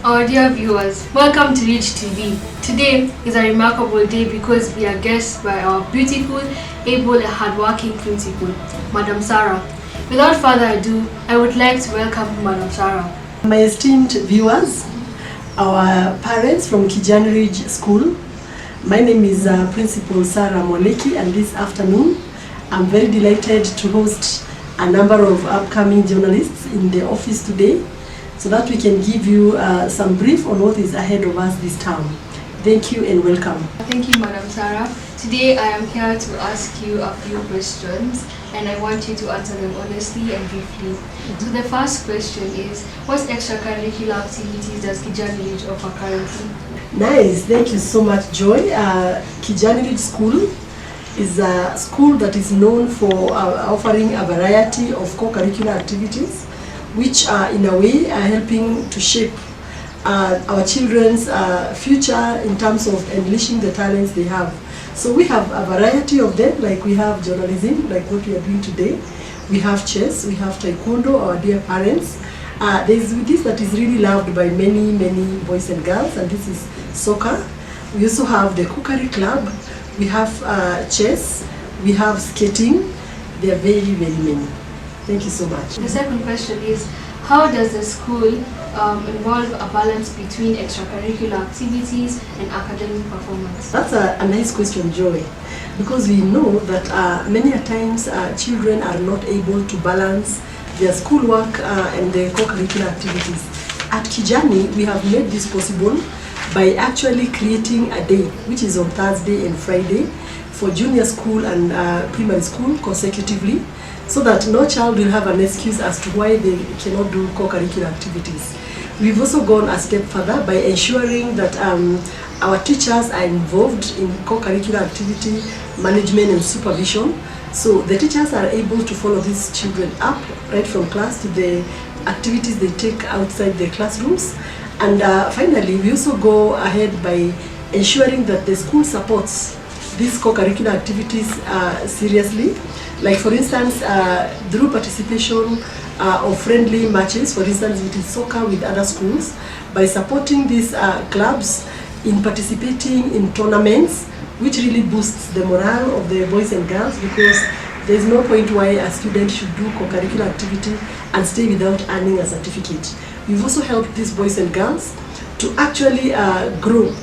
Our dear viewers, welcome to Reach TV. Today is a remarkable day because we are guests by our beautiful, able and hardworking principal, Madam Sarah. Without further ado, I would like to welcome Madam Sarah. My esteemed viewers, our parents from Kijani School, my name is Principal Sarah Moleki, and this afternoon I'm very delighted to host a number of upcoming journalists in the office today so that we can give you some brief on what is ahead of us this term. Thank you and welcome. Thank you, Madam Sarah. Today I am here to ask you a few questions and I want you to answer them honestly and briefly. So the first question is, what extracurricular activities does Kijani offer currently? Nice, thank you so much, Joy. Kijani School is a school that is known for offering a variety of co-curricular activities which in a way are helping to shape our children's future in terms of unleashing the talents they have. So we have a variety of them, like we have journalism, like what we are doing today. We have chess, we have taekwondo, our dear parents. There's this that is really loved by many boys and girls, and this is soccer. We also have the co-curricular, we have chess, we have skating. There are very many. Thank you so much. The second question is, how does the school involve a balance between extracurricular activities and academic performance? That's a nice question, Joy, because we know that many a times children are not able to balance their schoolwork and their co-curricular activities. At Kijani, we have made this possible by actually creating a day, which is on Thursday and Friday, for junior school and primary school consecutively, so that no child will have an excuse as to why they cannot do co-curricular activities. We've also gone a step further by ensuring that our teachers are involved in co-curricular activity management and supervision. So the teachers are able to follow these children up right from class to the activities they take outside the classrooms. And finally, we also go ahead by ensuring that the school supports these co-curricular activities seriously. Like for instance, through participation of friendly matches, for instance, it is soccer with other schools, by supporting these clubs in participating in tournaments, which really boosts the morale of the boys and girls, because there is no point why a student should do co-curricular activity and stay without earning a certificate. We've also helped these boys and girls to actually grow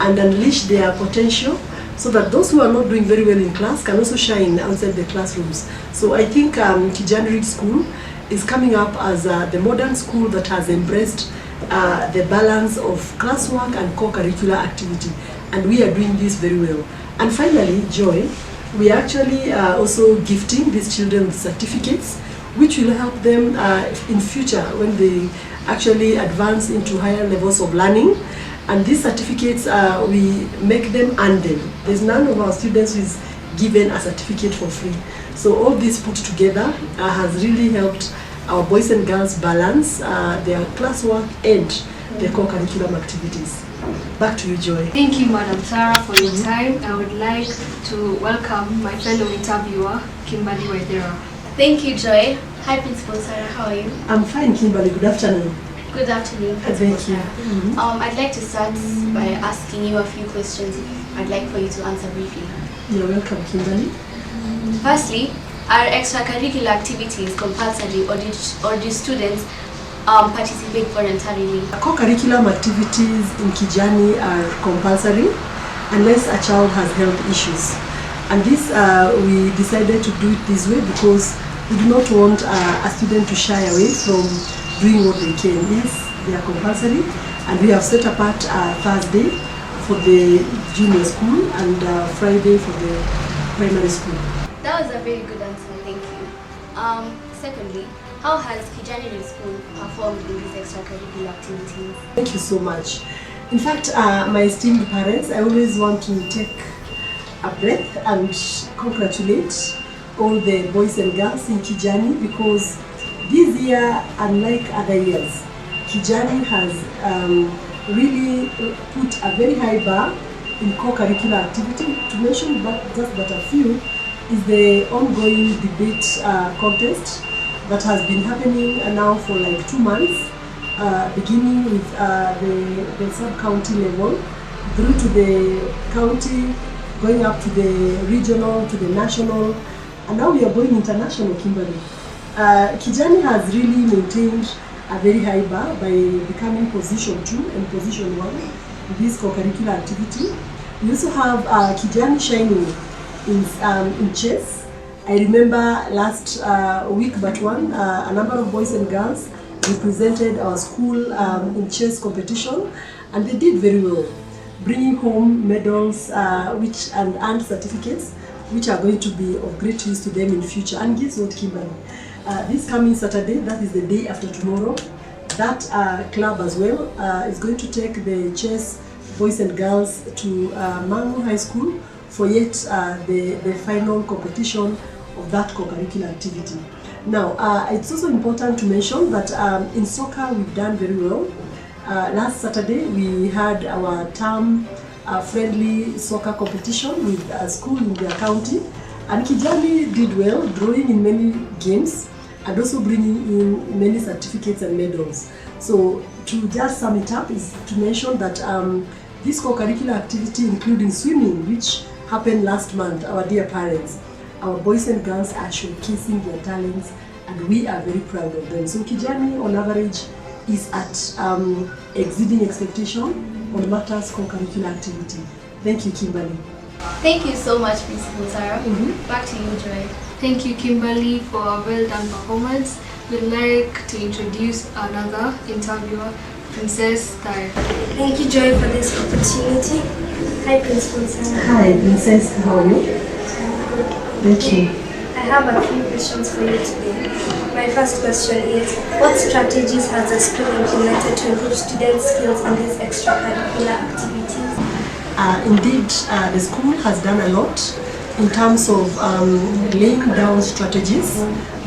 and unleash their potential, so that those who are not doing very well in class can also shine outside the classrooms. So I think Kijani School is coming up as the modern school that has embraced the balance of classwork and co-curricular activity, and we are doing this very well. And finally, Joy, we are actually also gifting these children with certificates which will help them in future when they actually advance into higher levels of learning. And these certificates, we make them earn them. There's none of our students who is given a certificate for free. So all this put together has really helped our boys and girls balance their classwork and their co-curriculum activities. Back to you, Joy. Thank you, Madam Sarah, for your time. I would like to welcome my fellow interviewer, Kimberly Waithera. Thank you, Joy. Hi, Principal Sarah. How are you? I'm fine, Kimberly. Good afternoon. Good afternoon, Principal Thank you. Sarah. I'd like to start by asking you a few questions I'd like for you to answer briefly. You're welcome, Kimberly. Firstly, are extracurricular activities compulsory, or do students participate voluntarily? Co-curriculum activities in Kijani are compulsory unless a child has health issues. And this, we decided to do it this way because we do not want a student to shy away from doing what they can. Yes, they are compulsory, and we have set apart Thursday for the junior school and Friday for the primary school. That was a very good answer, thank you. Secondly, how has Kijani School performed in these extracurricular activities? Thank you so much. In fact, my esteemed parents, I always want to take a breath and congratulate all the boys and girls in Kijani, because this year, unlike other years, Kijani has really put a very high bar in co-curricular activity. To mention just but a few is the ongoing debate contest that has been happening now for like 2 months. beginning with the sub-county level, through to the county, going up to the regional, to the national, and now we are going international, Kimberly. Kijani has really maintained a very high bar by becoming position 2 and position 1 in this co-curricular activity. We also have Kijani shining in chess. I remember last week but one, a number of boys and girls represented our school in chess competition, and they did very well, bringing home medals and earned certificates which are going to be of great use to them in future. And guess what, Kimberly? This coming Saturday, that is the day after tomorrow, that club as well is going to take the chess boys and girls to Mangu High School for yet the final competition of that co-curricular activity. Now, it's also important to mention that in soccer we've done very well. Last Saturday we had our term friendly soccer competition with a school in their county, and Kijani did well, drawing in many games and also bringing in many certificates and medals. So to just sum it up is to mention that this co-curricular activity, including swimming, which happened last month, our dear parents, our boys and girls are showcasing their talents, and we are very proud of them. So Kijani on average is at exceeding expectation on matters co-curricular activity. Thank you, Kimberly. Thank you so much, Principal Sarah. Back to you, Joy. Thank you, Kimberly, for a well done performance. We'd like to introduce another interviewer, Princess Tyre. Thank you, Joy, for this opportunity. Hi, Principal Sarah. Hi, Princess. How are you? Thank you. I have a few questions for you today. My first question is, what strategies has the school implemented to improve students' skills in these extracurricular activities? Indeed, the school has done a lot in terms of laying down strategies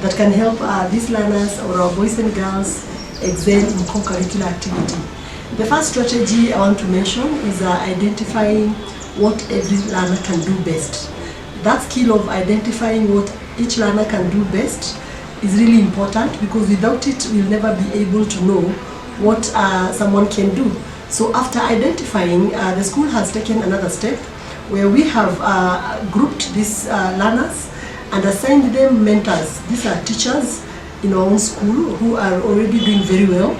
that can help these learners or our boys and girls excel in co-curricular activity. The first strategy I want to mention is identifying what every learner can do best. That skill of identifying what each learner can do best is really important, because without it we'll never be able to know what someone can do. So after identifying, the school has taken another step where we have grouped these learners and assigned them mentors. These are teachers in our own school who are already doing very well.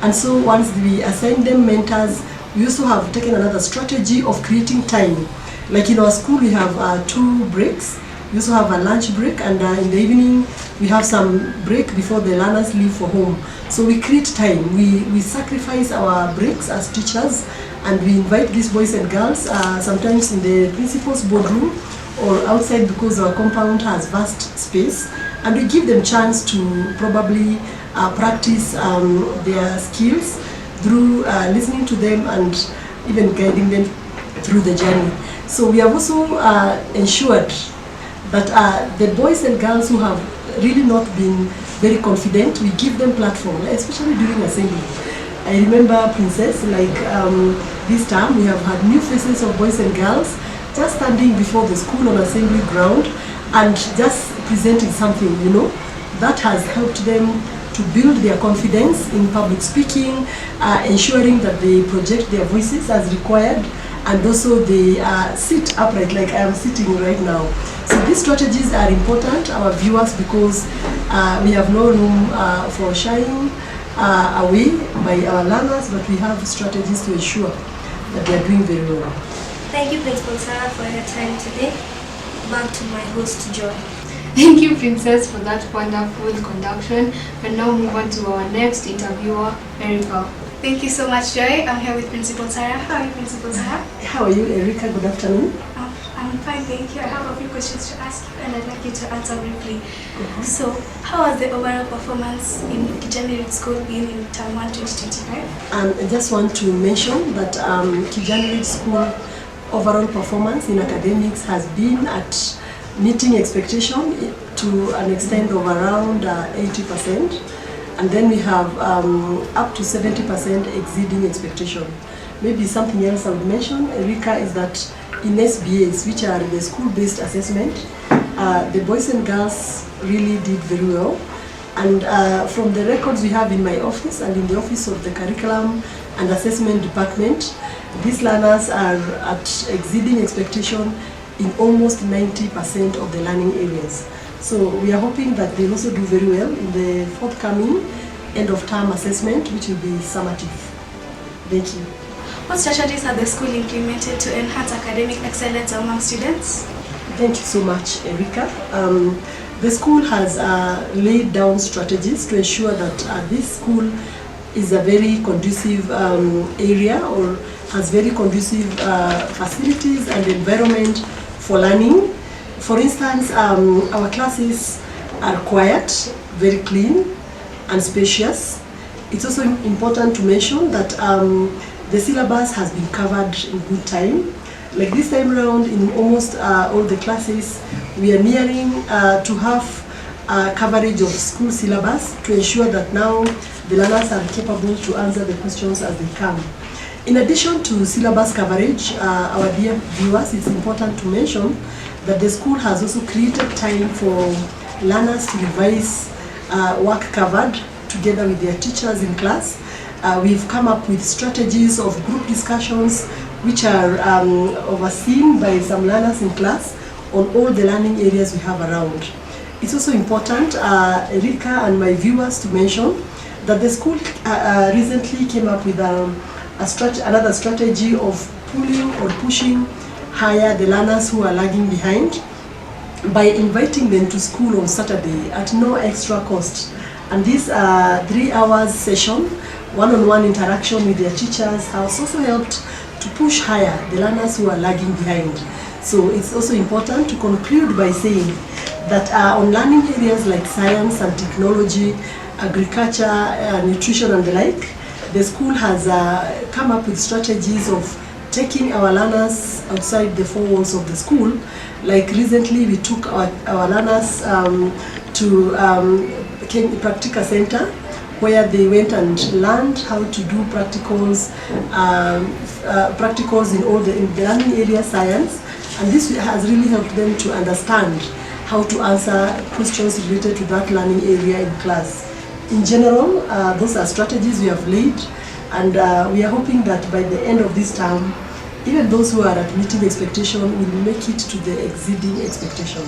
And so once we assign them mentors, we also have taken another strategy of creating time. Like in our school we have 2 breaks. We also have a lunch break, and in the evening we have some break before the learners leave for home. So we create time. We sacrifice our breaks as teachers, and we invite these boys and girls, sometimes in the principal's boardroom or outside, because our compound has vast space, and we give them chance to probably practice their skills through listening to them and even guiding them through the journey. So we have also ensured that the boys and girls who have really not been very confident, we give them platform, especially during assembly. I remember, Princess, like this time we have had new faces of boys and girls just standing before the school on assembly ground and just presenting something, you know, that has helped them to build their confidence in public speaking, ensuring that they project their voices as required, and also they sit upright like I am sitting right now. So these strategies are important, our viewers, because we have no room for shying away by our learners, but we have strategies to ensure that they are doing very well. Thank you, Principal Sarah, for your time today. Back to my host, Joy. Thank you, Princess, for that wonderful conduction. And now move on to our next interviewer, Erica. Thank you so much, Joy. I'm here with Principal Sarah. How are you, Principal Sarah? How are you, Erica? Good afternoon. I'm fine, thank you. I have a few questions to ask you, and I'd like you to answer briefly. So, how has the overall performance in Kijani School been in Term 1 2025? I just want to mention that Kijani School overall performance in academics has been at meeting expectation to an extent of around 80%. And then we have up to 70% exceeding expectation. Maybe something else I would mention, Erika, is that in SBAs, which are the school-based assessment, the boys and girls really did very well. And from the records we have in my office and in the office of the Curriculum and Assessment Department, these learners are at exceeding expectation in almost 90% of the learning areas. So we are hoping that they'll also do very well in the forthcoming end of term assessment, which will be summative. Thank you. What strategies have the school implemented to enhance academic excellence among students? Thank you so much, Erika. The school has laid down strategies to ensure that this school is a very conducive area, or has very conducive facilities and environment for learning. For instance, our classes are quiet, very clean and spacious. It's also important to mention that the syllabus has been covered in good time. Like this time around, in almost all the classes, we are nearing to have coverage of school syllabus to ensure that now the learners are capable to answer the questions as they come. In addition to syllabus coverage, our dear viewers, it's important to mention that the school has also created time for learners to revise work covered together with their teachers in class. We've come up with strategies of group discussions which are overseen by some learners in class on all the learning areas we have around. It's also important, Erika and my viewers, to mention that the school recently came up with another strategy of pulling or pushing higher the learners who are lagging behind by inviting them to school on Saturday at no extra cost. And this 3 hours session, one-on-one interaction with their teachers, has also helped to push higher the learners who are lagging behind. So it's also important to conclude by saying that on learning areas like science and technology, agriculture, nutrition and the like, the school has come up with strategies of taking our learners outside the four walls of the school. Like recently we took our learners to Practica Center, where they went and learned how to do practicals in all the learning area science, and this has really helped them to understand how to answer questions related to that learning area in class. In general, those are strategies we have laid, and we are hoping that by the end of this term, even those who are at meeting expectation will make it to the exceeding expectation.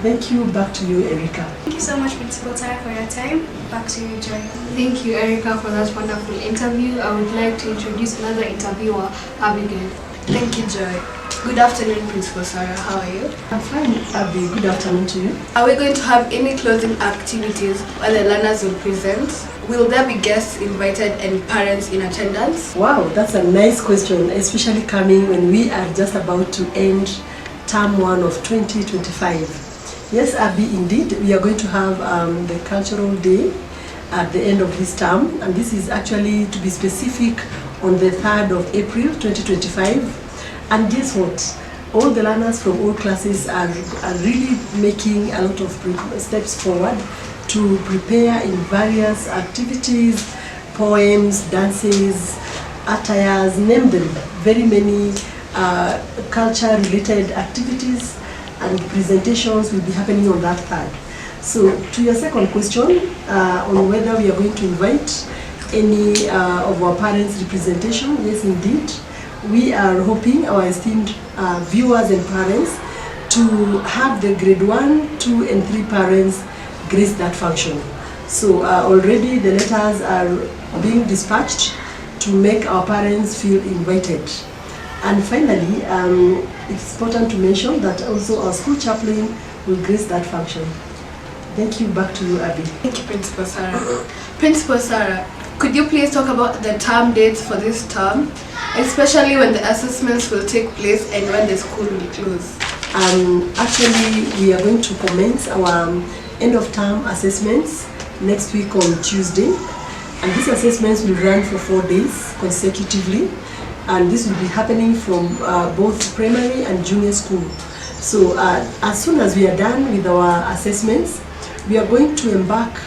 Thank you. Back to you, Erika. Thank you so much, Principal Tara, for your time. Back to you, Joy. Thank you, Erika, for that wonderful interview. I would like to introduce another interviewer, Abigail. Thank you, Joy. Good afternoon, Principal Sarah. How are you? I'm fine, Abby. Good afternoon to you. Are we going to have any closing activities where the learners will present? Will there be guests invited and parents in attendance? Wow, that's a nice question, especially coming when we are just about to end term 1 of 2025. Yes, Abby, indeed, we are going to have the cultural day at the end of this term, and this is actually, to be specific, on the 3rd of April 2025. And guess what? All the learners from all classes are really making a lot of steps forward to prepare in various activities, poems, dances, attires, name them, very many culture-related activities and presentations will be happening on that 3rd. So to your second question on whether we are going to invite any of our parents' representation, yes indeed. We are hoping our esteemed viewers and parents to have the grade 1, 2 and 3 parents grace that function. So already the letters are being dispatched to make our parents feel invited. And finally, it's important to mention that also our school chaplain will grace that function. Thank you. Back to you, Abby. Thank you, Principal Sarah. Principal Sarah, could you please talk about the term dates for this term, especially when the assessments will take place and when the school will close? Actually, we are going to commence our end of term assessments next week on Tuesday, and these assessments will run for 4 days consecutively, and this will be happening from both primary and junior school. So as soon as we are done with our assessments, we are going to embark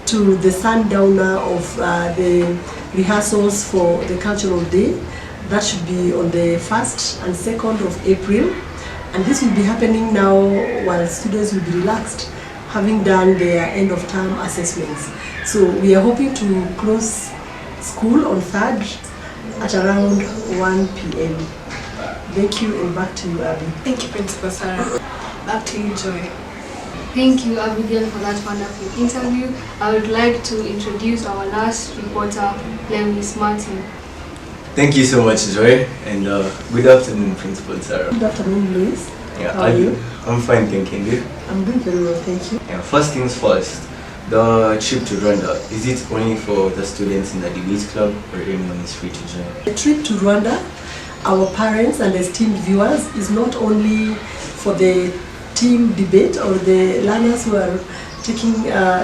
to the sundowner of the rehearsals for the cultural day. That should be on the 1st and 2nd of April, and this will be happening now while students will be relaxed, having done their end of term assessments. So we are hoping to close school on 3rd at around 1 p.m. Thank you, and back to you, Abby. Thank you, Principal Sarah. Back to you, Joy. Thank you, Abigail, for that wonderful interview. I would like to introduce our last reporter, Lewis Martin. Thank you so much, Joy, and good afternoon, Principal Sarah. Good afternoon, Louis. Yeah, How are you? I'm fine, thanking you. I'm doing very well, thank you. Yeah, first things first, the trip to Rwanda, is it only for the students in the debate club or anyone is free to join? The trip to Rwanda, our parents and esteemed viewers, is not only for the team debate or the learners who are taking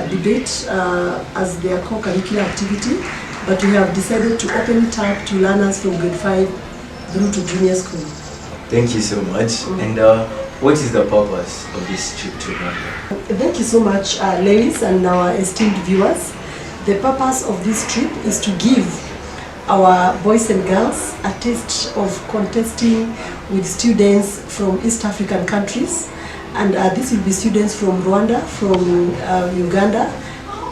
debate as their co-curricular activity, but we have decided to open it up to learners from grade 5 through to junior school. Thank you so much. And what is the purpose of this trip to Rwanda? Thank you so much, Lewis and our esteemed viewers. The purpose of this trip is to give our boys and girls a taste of contesting with students from East African countries. And this will be students from Rwanda, from Uganda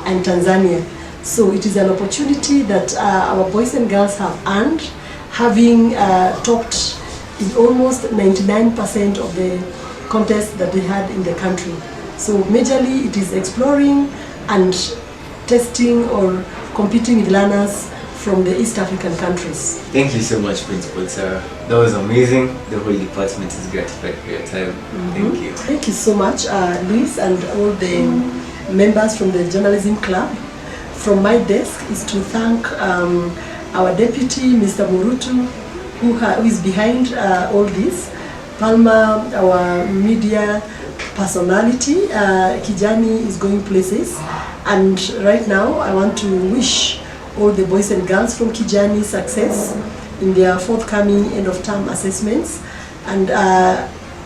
and Tanzania. So it is an opportunity that our boys and girls have earned, having topped in almost 99% of the contests that they had in the country. So majorly it is exploring and testing or competing with learners from the East African countries. Thank you so much, Principal Sarah. That was amazing. The whole department is gratified for your time. Thank you. Thank you so much, Luis, and all the members from the Journalism Club. From my desk is to thank our deputy, Mr. Murutu, who is behind all this. Palma, our media personality. Kijani is going places. And right now, I want to wish all the boys and girls from Kijani success in their forthcoming end-of-term assessments, and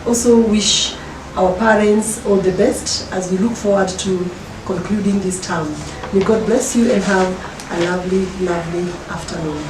also wish our parents all the best as we look forward to concluding this term. May God bless you and have a lovely, lovely afternoon.